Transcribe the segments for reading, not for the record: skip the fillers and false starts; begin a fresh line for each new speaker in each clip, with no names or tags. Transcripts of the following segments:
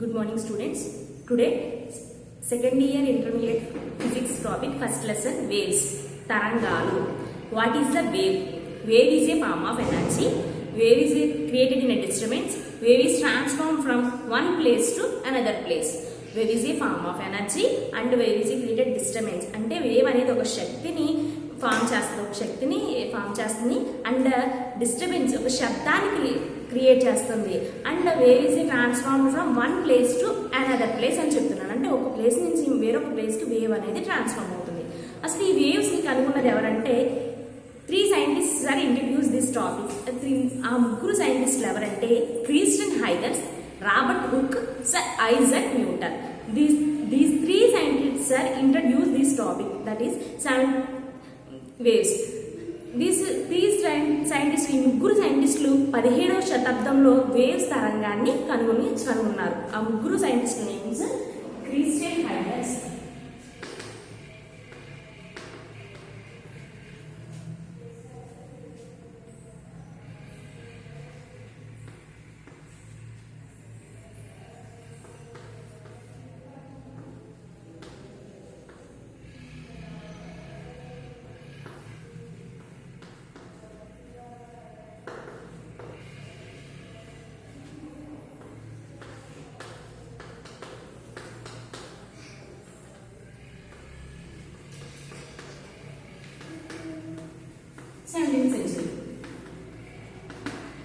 Good morning students. Today second year intermediate physics topic first lesson waves. Tarangalu. What is the wave? Wave is a form of energy. Wave is created in a disturbance. Wave is transformed from one place to another place. Wave is a form of energy and wave is a created disturbance. అంటే wave అనేది ఒక శక్తిని form చేస్తుంది and disturbance ఒక శబ్దానికి create చేస్తుంది and wave is transform from one place to another place అని చెప్తున్నాను. అంటే ఒక ప్లేస్ నుంచి వేరొక ప్లేస్కి వేవ్ అనేది ట్రాన్స్ఫార్మ్ అవుతుంది. అసలు ఈ వేవ్స్ని కనుగొన్నది ఎవరంటే 3 scientists are introduce this topic. ఆ ముగ్గురు సైంటిస్టులు ఎవరంటే క్రిస్టియన్ హైగర్స్, Robert Hooke, sir Isaac Newton. These 3 scientists are introduced this topic, that is sound waves. These scientists, ఈ ముగ్గురు సైంటిస్టులు 17వ శతాబ్దంలో వేవ్స్ తరంగాన్ని కనుగొన్నారు. ఆ ముగ్గురు సైంటిస్టుల నేమ్స్ క్రిస్టియన్ హైగర్స్,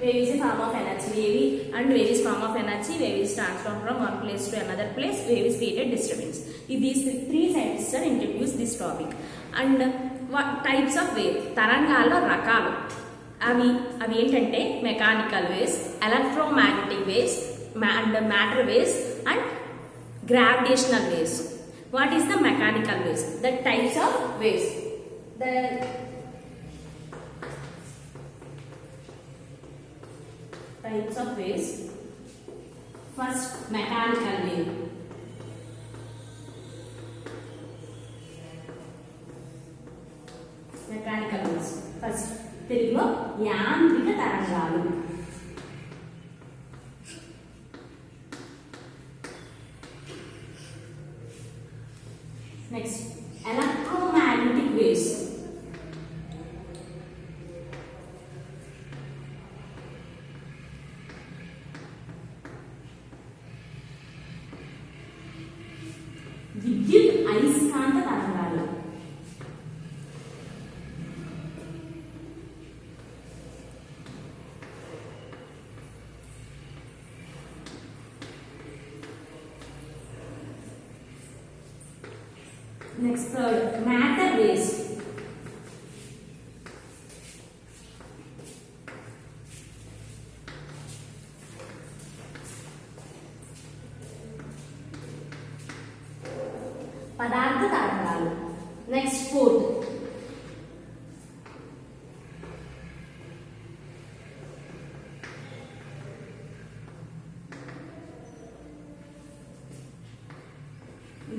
wave is a form of energy, wave is form of energy, wave is transformed from one place to another place, wave is created disturbance. These 3 scientists are introduced this topic. And what types of wave? తరంగాల రకాలు అవి ఏంటంటే mechanical waves, electromagnetic waves, and matter waves and gravitational waves. What is the mechanical waves? The types of waves. Types of waves. First, mechanical wave. Mechanical waves. First, తెలుగులో యాంత్రిక తరంగాలు. Next, electromagnetic waves. విద్యుత్ అయస్కాంత తరంగాలు. Next third, matter waves. పదార్థ తరంగాలు. Next fourth,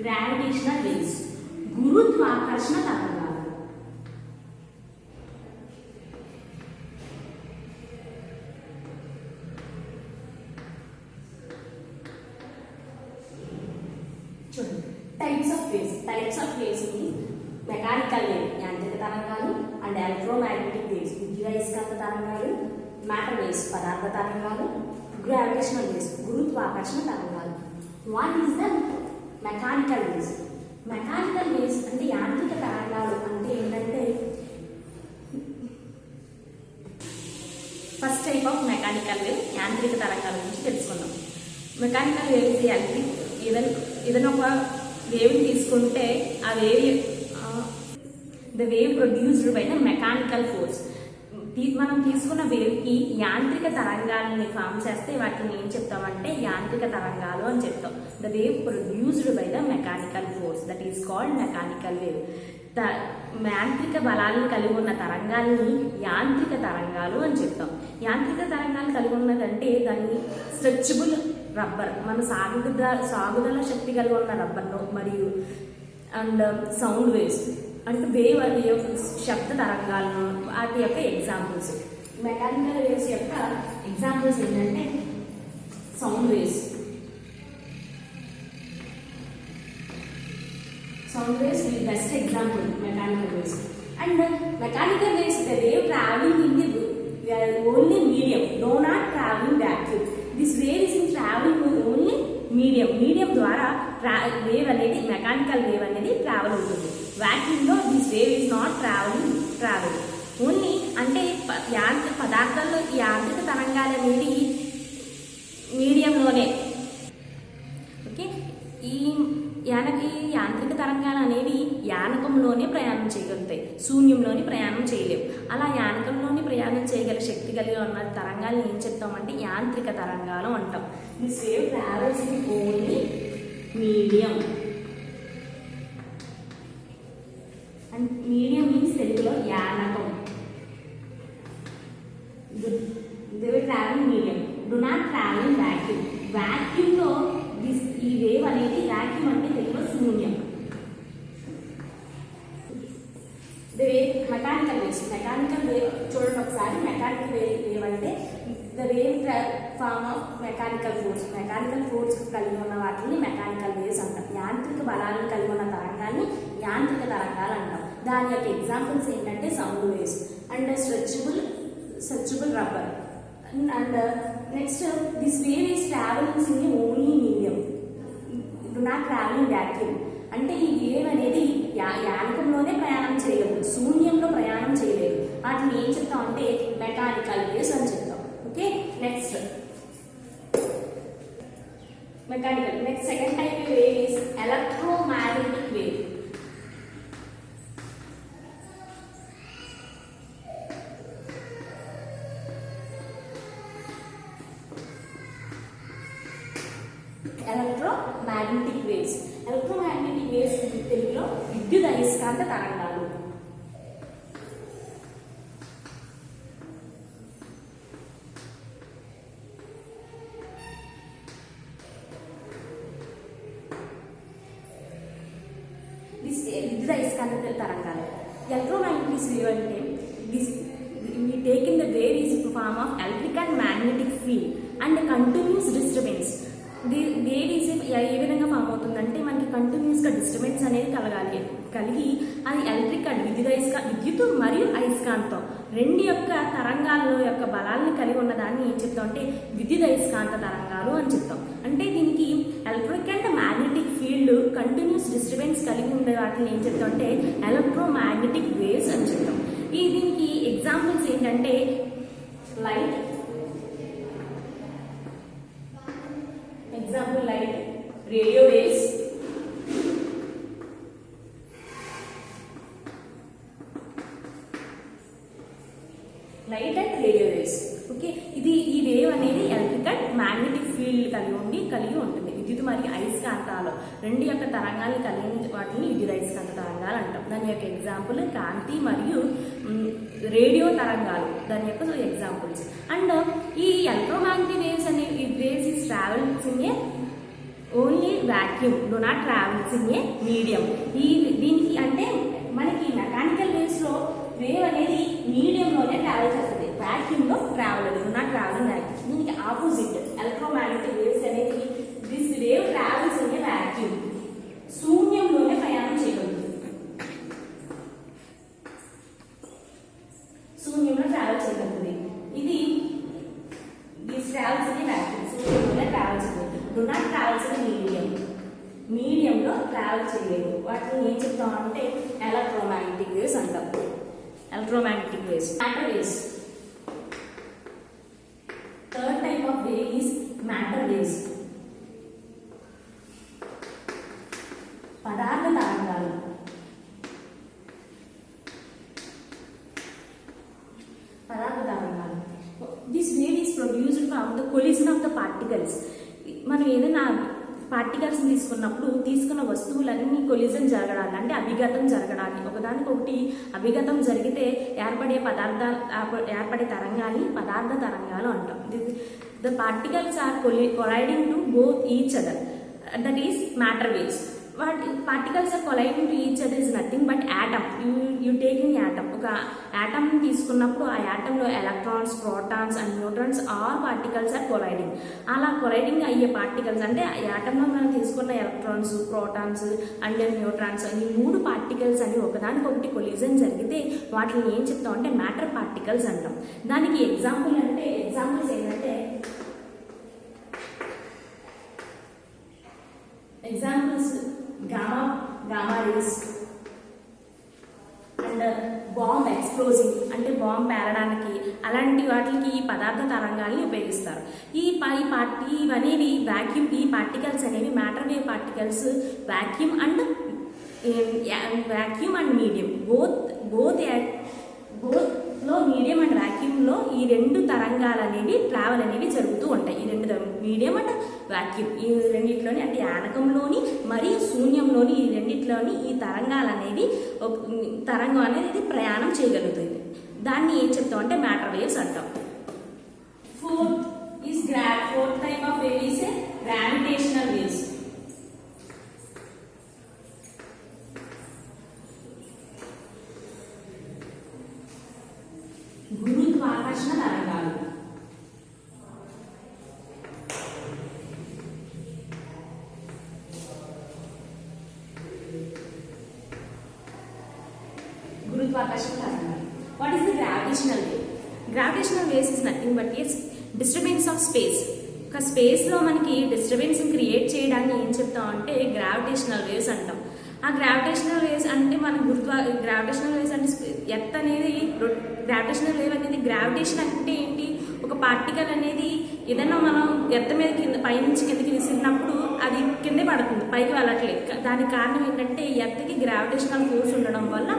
gravitational waves, గురుత్వాకర్షణ తరంగాలు. చూడండి, types of waves means mechanical wave యాంత్రిక తరంగాలు అండ్ ఎలక్ట్రోమాగ్నెటిక్ వేవ్స్ విద్యుదయస్కాంత తరంగాలు, మ్యాటర్ వేవ్స్ పదార్థ తరంగాలు, గ్రావిటేషనల్ వేవ్స్ గురుత్వాకర్షణ తరంగాలు. What is the mechanical waves? Mechanical waves అంటే యాంత్రిక తరంగాలు అంటే ఏంటంటే first type of mechanical wave యాంత్రిక తరంగాల గురించి తెలుసుకుందాం. మెకానికల్ వేవ్స్ ఏదైనా ఒక వేవ్ తీసుకుంటే ఆ wave produced by the mechanical force. మనం తీసుకున్న వేవ్కి యాంత్రిక తరంగాలని ఫామ్ చేస్తే వాటిని ఏం చెప్తామంటే యాంత్రిక తరంగాలు అని చెప్తాం. The wave produced by the mechanical force, that is called mechanical wave. యాంత్రిక బలాలను కలిగి ఉన్న తరంగాల్ని యాంత్రిక తరంగాలు అని చెప్తాం. యాంత్రిక తరంగాలు కలిగి ఉన్నదంటే దాన్ని స్ట్రెచబుల్ రబ్బర్, మన సాగుదల శక్తి కలిగి ఉన్న రబ్బర్ను, మరియు అండ్ సౌండ్ వేవ్స్ అంటే వేవ్ శబ్ద తరంగాలను వాటి యొక్క ఎగ్జాంపుల్స్. మెకానికల్ వేవ్స్ యొక్క ఎగ్జాంపుల్స్ ఏంటంటే sound waves, sound waves is best example, mechanical waves. And mechanical waves, the wave traveling in the only medium, do not traveling vacuum. This wave is in traveling only medium ద్వారా wave అనేది mechanical wave అనేది travel అవుతుంది. Vacuum లో this wave is not travel only. అంటే పదార్థాల్లో యాంత్రిక తరంగాలు అనేది మీడియంలోనే. ఓకే, ఈ యాంత్రిక తరంగాలు అనేవి యానకంలోనే ప్రయాణం చేయగలుగుతాయి, శూన్యంలోని ప్రయాణం చేయలేవు. అలా యానకంలోని ప్రయాణం చేయగల శక్తి కలిగి ఉన్న తరంగాలను ఏం చెప్తామంటే యాంత్రిక తరంగాలు అంటాం. This wave travels in only medium. And medium means తెలుగులో యానకం. They will travel in medium, do not travel in vacuum. Vacuum లో ఈ వేవ్ అనేది, వాక్యూమ్ అంటే తెలుగులో శూన్యం. మెకానికల్ వేవ్స్, మెకానికల్ వేవ్ చూడండి ఒకసారి. మెకానికల్ వేవ్ అంటే the wave form of mechanical force. Mechanical force కలిగి ఉన్న వాటిని మెకానికల్ వేవ్స్ అంటాం. యాంత్రిక బలాలను కలిగి ఉన్న తరంగాన్ని యాంత్రిక తరంగాలు అంటాం. దాని యొక్క ఎగ్జాంపుల్స్ ఏంటంటే sound waves and stretchable rubber. And next this wave is travelings in only medium, do not traveling vacuum. అంటే ఈ వేవ్ అనేది యానకంలోనే ప్రయాణం చేయలేదు, శూన్యంలో ప్రయాణం చేయలేదు. వాటిని ఏం చెప్తాం అంటే మెకానికల్ వేవ్స్ అని చెప్తాం. Okay, next mechanical. Next second type wave is electromagnetic wave. Electromagnetic waves. Electromagnetic waves తెలుగులో విద్యుత్ అయస్కాంత తరంగాలు. విద్యుత్ అయస్కాంత తరంగాలు. ఎలక్ట్రోమాగ్నెటిక్ వేవ్ అంటే we take in the wave is in the form of electric and magnetic field and continuous disturbance. Wave is a విధంగా form అవుతుందంటే మనకి కంటిన్యూస్గా డిస్టర్బెన్స్ అనేది కలిగి అది ఎలక్ట్రిక్ అండ్ విద్యుత్ మరియు అయస్కాంతం రెండు యొక్క తరంగాల యొక్క బలాలను కలిగి ఉన్నదాన్ని ఏం చెప్తాం అంటే విద్యుత్ అయస్కాంత తరంగాలు అని చెప్తాం. అంటే దీనికి electric and magnetic field continuous disturbance కలిగి ఉండే వాటిని ఏం చెప్తాం అంటే ఎలక్ట్రోమాగ్నెటిక్ వేవ్స్ అని చెప్తాం. దీనికి ఎగ్జాంపుల్స్ ఏంటంటే light, example light, radio waves, light and radio waves. Okay, ఈ వేవ్ అనేది ఎలక్ట్రిక్ అండ్ మ్యాగ్నెటిక్ ఫీల్డ్ కలిగి ఉంటుంది. విద్యుత్ మరియు అయస్కాంతాలు రెండు యొక్క తరంగాలు కలిగిన వాటిని విద్యుత్ అయస్కాంత తరంగాలు అంటాం. దాని యొక్క ఎగ్జాంపుల్ కాంతి మరియు రేడియో తరంగాలు, దాని యొక్క ఎగ్జాంపుల్స్. అండ్ ఈ ఎలక్ట్రోమాగ్నెటిక్ వేవ్స్ అనే waves is travels in a only vacuum, do not travels in a medium. దీనికి అంటే మనకి మెకానికల్ వేవ్స్ లో వేవ్ అనేది మీడియంలోనే ట్రావెల్ చేస్తుంది, వాక్యూమ్ లో travel do not travel vacuum. దీనికి ఆపోజిట్ ఎలక్ట్రోమాగ్నెటిక్ వేవ్స్ అనేది this wave travels in a vacuum, శూన్యంలోనే ప్రయాణం చేయగలదు, శూన్యంలో ట్రావెల్ చేయగలుగుతుంది. ఇది this travels in a vacuum, శూన్యంలోనే ట్రావెల్ చేయగలదు, do not travels in medium, మీడియంలో ట్రావెల్ చేయలేదు. వాటిని ఏం చెప్తాం అంటే ఎలక్ట్రోమాగ్నెటిక్ వేవ్స్ అంటాం. Electromagnetic waves. Matter waves. Third type of wave is matter waves. పదార్థ తరంగాలు. This wave is produced from the collision of the particles. మనం ఏదైనా పార్టికల్స్ తీసుకున్న వస్తువులన్నీ కొలిజన్ జరగడానికి అంటే అభిగతం జరగడానికి, ఒకదానికొకటి అభిగతం జరిగితే ఏర్పడే తరంగాన్ని పదార్థ తరంగాలు అంటాం. The particles are colliding to both each other, that is matter waves. వాటి particles are colliding to each other is nothing but atom. You taking atom, ఒక యాటమ్ తీసుకున్నప్పుడు ఆ యాటంలో electrons, protons and neutrons all particles are colliding. అలా colliding అయ్యే particles అంటే యాటంలో మనం తీసుకున్న ఎలక్ట్రాన్స్, ప్రోటాన్స్ అండ్ న్యూట్రాన్స్ ఈ 3 పార్టికల్స్ అని ఒకదానికొకటి కొలిజన్ జరిగితే వాటిని ఏం చెప్తాం అంటే మ్యాటర్ పార్టికల్స్ అంటాం. దానికి ఎగ్జాంపుల్స్ ఏంటంటే gamma rays and bomb exploding అంటే బాంబ్ పేలడానికి అలాంటి వాటికి ఈ పదార్థ తరంగాల్ని ఉపయోగిస్తారు. ఇవనేవి వాక్యూమ్, ఈ పార్టికల్స్ అనేవి matter wave particles vacuum and medium బోత్లో మీడియం అండ్ వాక్యూమ్లో ఈ 2 తరంగాలు అనేవి ట్రావెల్ అనేవి జరుగుతూ ఉంటాయి. ఈ 2 మీడియం అండ్ వాక్యూమ్ ఈ రెండిట్లోని అంటే యానకంలోని మరియు శూన్యంలోని ఈ రెండిట్లోని ఈ తరంగం అనేది ప్రయాణం చేయగలుగుతుంది. దాన్ని ఏం చెప్తాం అంటే మ్యాటర్ వేవ్స్ అంటాం. Fourth type of wave is gravitational waves. గురుత్వాకర్షణ తరంగాలు. What is the gravitational wave? Gravitational waves is nothing but a disturbance of space. ఒక స్పేస్లో మనకి డిస్టర్బెన్స్ క్రియేట్ చేయడాన్ని ఏం చెప్తాం అంటే గ్రావిటేషనల్ వేవ్స్ అంటాం. ఆ గ్రావిటేషనల్ వేవ్స్ అంటే మన గ్రావిటేషనల్ వేవ్స్ అంటే ఎర్త్ అనేది గ్రావిటేషనల్ వేవ్ అనేది గ్రావిటేషన్ అంటే ఏంటి? ఒక పార్టికల్ అనేది ఏదైనా మనం ఎర్త్ మీద పైనుంచి కిందకి విసిరినప్పుడు అది కిందే పడుతుంది, పైకి వెళ్ళట్లేదు. దానికి కారణం ఏంటంటే ఎర్త్కి గ్రావిటేషనల్ ఫోర్స్ ఉండడం వల్ల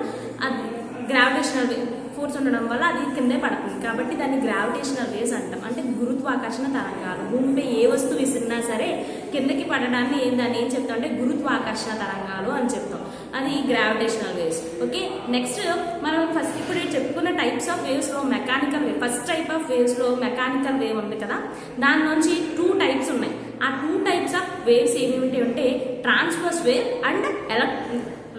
అది కిందే పడుతుంది. కాబట్టి దాన్ని గ్రావిటేషనల్ వేవ్స్ అంటాం. అంటే గురుత్వాకర్షణ తరంగాలు. భూమిపై ఏ వస్తువు విసిరినా సరే కిందకి పడడాన్ని దాన్ని ఏం చెప్తాం అంటే గురుత్వాకర్షణ తరంగాలు అని చెప్తాం. అది గ్రావిటేషనల్ వేవ్స్. ఓకే, నెక్స్ట్ మనం ఫస్ట్ ఇప్పుడు చెప్పుకున్న టైప్స్ ఆఫ్ వేవ్స్లో mechanical wave, first type of వేవ్స్లో మెకానికల్ వేవ్ ఉంది కదా, దాని నుంచి 2 టైప్స్ ఉన్నాయి. ఆ 2 టైప్స్ ఆఫ్ వేవ్స్ ఏమిటి అంటే transverse wave and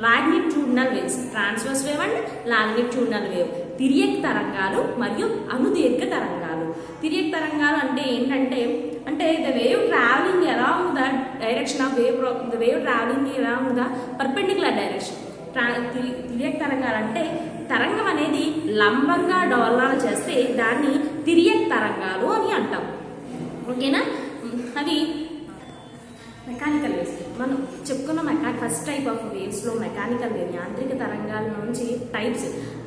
longitudinal waves. Transverse wave and longitudinal wave. తిర్యక్ తరంగాలు మరియు అనుదీర్ఘ తరంగాలు. తిర్యక్ తరంగాలు అంటే ఏంటంటే the wave traveling around the direction of the wave traveling around the perpendicular direction. తిర్యక్ తరంగాలు అంటే తరంగం అనేది లంబంగా డోలనాలు చేస్తే దాన్ని తిర్యక్ తరంగాలు అని అంటాం. ఓకేనా? అది మెకానికల్ వేవ్స్. మనం చెప్పుకున్న ఫస్ట్ టైప్ ఆఫ్ వేవ్స్లో మెకానికల్ వేవ్ యాంత్రిక తరంగాల నుంచి types,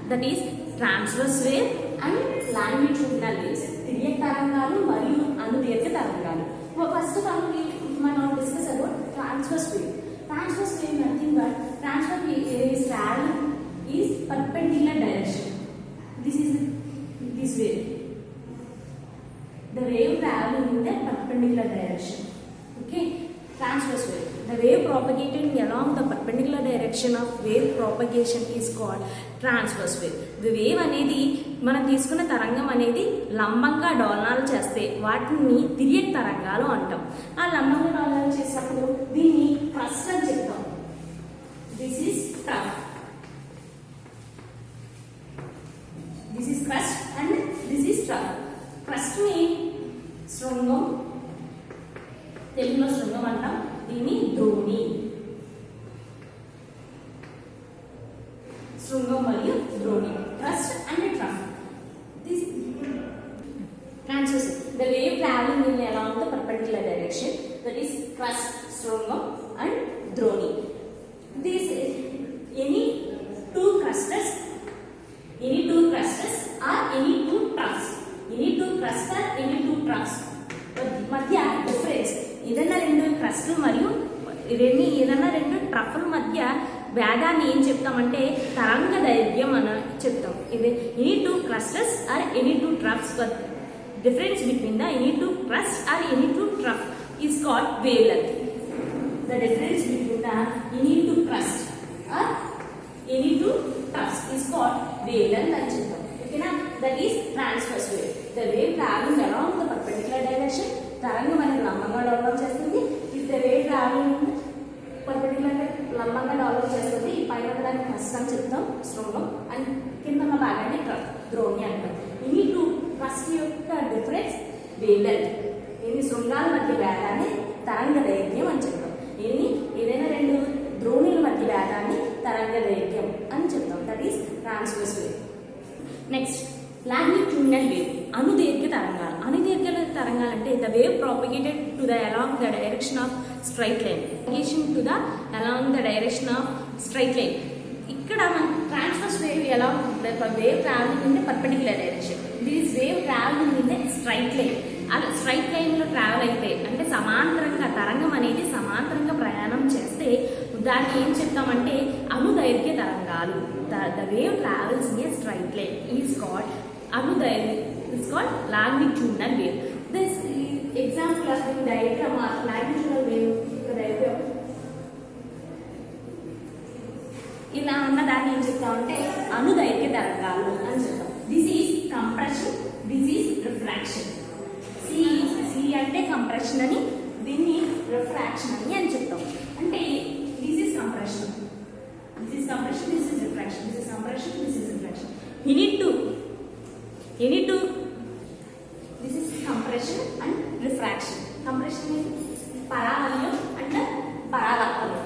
that is transverse wave and longitudinal waves. తిర్యక్ తరంగాలు మరియు అనుదీర్ఘ తరంగాలు. ఫస్ట్ మనం discuss about transverse wave. Transverse wave nothing but transfer is traveling is perpendicular direction. This is this wave. The wave traveling in the perpendicular direction. Okay, transverse wave. The wave propagating along the perpendicular direction of wave propagation is called transverse wave. The wave అనేది మనం తీసుకున్న తరంగం అనేది లంబంగా డోలనాలు చేస్తే వాటిని తిర్యక్ తరంగాలు అంటాం. ఆ లంబంగా డోలనాలు చేసినప్పుడు దీన్ని క్రస్ట్ అని చెప్తాం. This is trough. This is crust and this is trough. Crust ని శృంగం, తెలుగులో శృంగం అంటాం. దీన్ని ద్రోణి. శృంగం మరియు ద్రోణి. Crust and trough. This transverse. The wave traveling in along the perpendicular direction, that is crust, శృంగం and ద్రోణి. This any two crusts or any two troughs. Any two crusts or any two troughs. మధ్య difference ఏదైనా 2 క్రస్ట్లు మరియు ఏదైనా 2 ట్రఫ్ల మధ్య భేదాన్ని ఏం చెప్తామంటే తరంగ దైర్ఘ్యం అని చెప్తాం. ఇది any 2 crests or any 2 troughs. Difference between the any 2 crest or any 2 trough is called wavelength. The difference between the any 2 crust or any 2 troughs is called wavelength and cheptam. Okay na? That is transverse wave. The wave traveling along the perpendicular direction. Tarangam అనేది లంబంగా develop చేస్తుంది. If the wave traveling in the perpendicular లంబంగా develop చేస్తుంది. ఈ పైన దాన్ని crust అని చెప్తాం శృంగం, అండ్ కింద ఉన్న భాగాన్ని ద్రోణి అంటాం. ఇవి టూ క్రస్ట్ యొక్క డిఫరెన్స్ వేవ్ లెంత్. ఇన్ని శృంగాల మధ్య భేదాన్ని తరంగ దైర్ఘ్యం అని చెప్తాం. ఏదైనా రెండు ద్రోణుల మధ్య భేదాన్ని తరంగ దైర్ఘ్యం అని చెప్తాం. That is transverse wave. Next longitudinal wave, అనుదీర్ఘ తరంగాలు. అనుదీర్ఘ తరంగాలు అంటే the wave propagated to the along the direction of straight line. To the along the direction of straight line. ఇక్కడ మన ట్రాన్స్వర్స్ వేవ్ ఎలా ఉంటుంది? Wave traveling in perpendicular direction. This wave traveling in straight line. అలా straight లైన్లో travel అయితే అంటే సమాంతరంగా తరంగం అనేది సమాంతరంగా ప్రయాణం చేస్తే దాన్ని ఏం చెప్తామంటే అనుదైర్ఘ్య తరంగాలు. The wave travels in a straight line is called is called longitudinal wave. This example of the diagram of longitudinal wave diagram. ఇలా ఉన్న దాన్ని ఏం చెప్తామంటే అనుదైర్ఘ్య తరంగాలు అని చెప్తాం. This is compression, this is refraction. C అంటే కంప్రెషన్ అని, దీన్ని రిఫ్రాక్షన్ అని చెప్తాం. అంటే this is compression, this is compression, this is refraction, this is compression, this is refraction. You need to this is compression and refraction. Compression is paravalya and paravartana.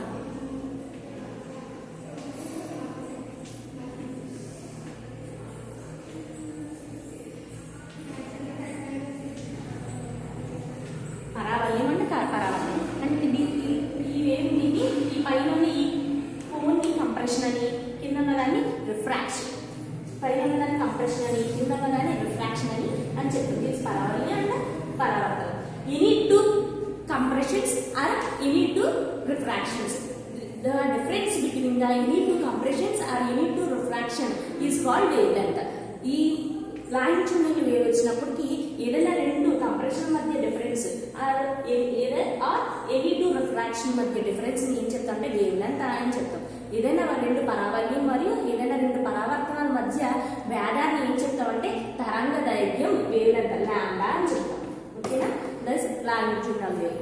Paravalya and paravartana. And ఈ wave ని ఈ పైన ఈ cone ని compression అని, కింద ఉన్నదాన్ని refraction. పైన దాన్ని కంప్రెషన్ అని, కింద దాన్ని రిఫ్రాక్షన్ అని చెప్తుంది. పరావల్య అండ్ పరావర్తన. You need to compressions or you need to refractions. The difference between the you need to compressions or you need to refraction is called wavelength. ఈ లాంగిట్యూడినల్ వేవ్ వచ్చినప్పటికీ ఏదైనా రెండు కంప్రెషన్ మధ్య difference or any two refraction మధ్య difference ఏం చెప్తాం అంటే wave length అని చెప్తాం. ఏదైనా రెండు పరావల్యం మరియు ఏదైనా రెండు పరావర్తనాల మధ్య భేదాన్ని ఏం చెప్తామంటే తరంగ దైర్ఘ్యం, వేవ్ లెంత్ లాంబ్డా అని చెప్తాం. ఓకేనా? That's longitudinal wave.